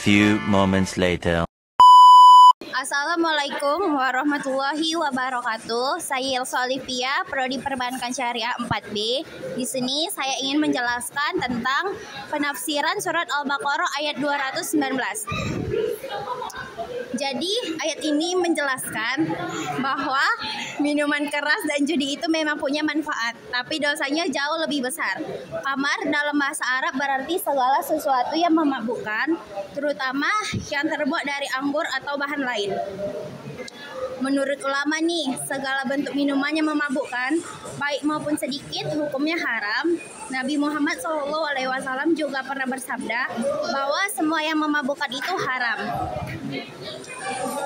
few moments later. Assalamualaikum warahmatullahi wabarakatuh. Saya Elsa Olivia, Prodi Perbankan Syariah 4B. Di sini saya ingin menjelaskan tentang penafsiran surat Al-Baqarah ayat 219. Jadi ayat ini menjelaskan bahwa minuman keras dan judi itu memang punya manfaat, tapi dosanya jauh lebih besar. Khamar dalam bahasa Arab berarti segala sesuatu yang memabukkan, terutama yang terbuat dari anggur atau bahan lain. Menurut ulama nih, segala bentuk minuman yang memabukkan, baik maupun sedikit, hukumnya haram. Nabi Muhammad SAW juga pernah bersabda bahwa semua yang memabukkan itu haram.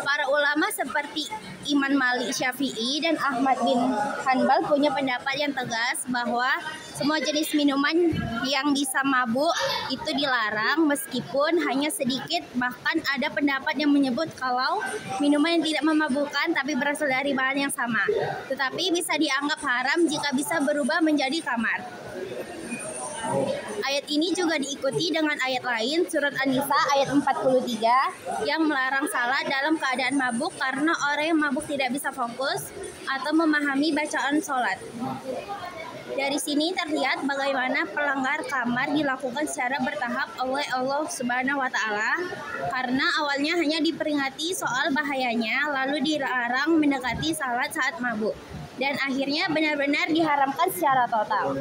Para ulama seperti Imam Malik Syafi'i dan Ahmad bin Hanbal punya pendapat yang tegas bahwa semua jenis minuman yang bisa mabuk itu dilarang meskipun hanya sedikit. Bahkan ada pendapat yang menyebut kalau minuman yang tidak memabukkan tapi berasal dari bahan yang sama, tetapi bisa dianggap haram jika bisa berubah menjadi khamar. Ayat ini juga diikuti dengan ayat lain, surat An-Nisa ayat 43 yang melarang salat dalam keadaan mabuk karena orang yang mabuk tidak bisa fokus atau memahami bacaan salat. Dari sini terlihat bagaimana pelanggar khamar dilakukan secara bertahap oleh Allah Subhanahu wa Ta'ala, karena awalnya hanya diperingati soal bahayanya, lalu dilarang mendekati salat saat mabuk, dan akhirnya benar-benar diharamkan secara total.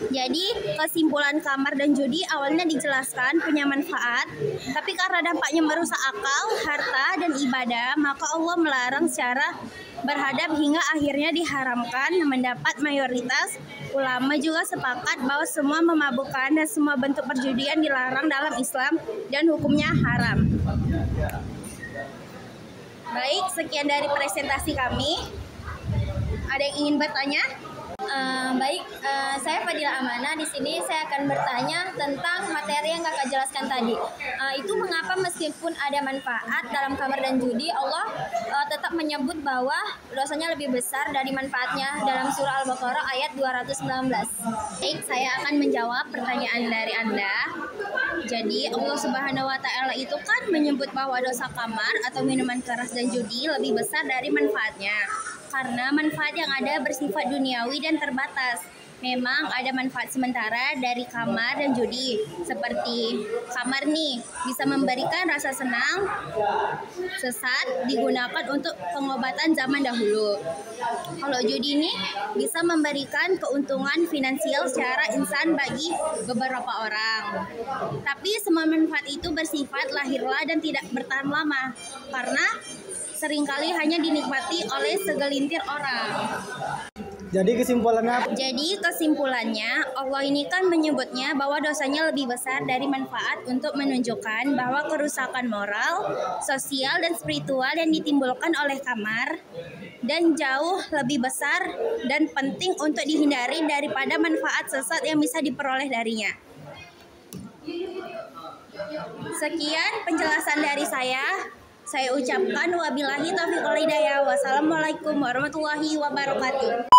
Jadi kesimpulan khamar dan judi awalnya dijelaskan punya manfaat, tapi karena dampaknya merusak akal, harta, dan ibadah, maka Allah melarang secara berhadap hingga akhirnya diharamkan. Mendapat mayoritas ulama juga sepakat bahwa semua memabukkan dan semua bentuk perjudian dilarang dalam Islam dan hukumnya haram. Baik, sekian dari presentasi kami. Ada yang ingin bertanya? Saya Fadila Amana. Di sini saya akan bertanya tentang materi yang kakak jelaskan tadi. Itu mengapa meskipun ada manfaat dalam khamar dan judi, Allah tetap menyebut bahwa dosanya lebih besar dari manfaatnya dalam surah Al-Baqarah ayat 219. Baik, saya akan menjawab pertanyaan dari Anda. Jadi Allah Subhanahu wa Ta'ala itu kan menyebut bahwa dosa khamar atau minuman keras dan judi lebih besar dari manfaatnya, karena manfaat yang ada bersifat duniawi dan terbatas. Memang ada manfaat sementara dari khamar dan judi, seperti khamar nih bisa memberikan rasa senang sesaat, digunakan untuk pengobatan zaman dahulu. Kalau judi ini bisa memberikan keuntungan finansial secara instan bagi beberapa orang. Tapi semua manfaat itu bersifat lahirlah dan tidak bertahan lama, karena seringkali hanya dinikmati oleh segelintir orang. Jadi kesimpulannya Allah ini kan menyebutnya bahwa dosanya lebih besar dari manfaat untuk menunjukkan bahwa kerusakan moral, sosial, dan spiritual yang ditimbulkan oleh khamar dan jauh lebih besar dan penting untuk dihindari daripada manfaat sesat yang bisa diperoleh darinya. Sekian penjelasan dari saya. Saya ucapkan wabillahi taufiq wal hidayah. Wassalamualaikum warahmatullahi wabarakatuh.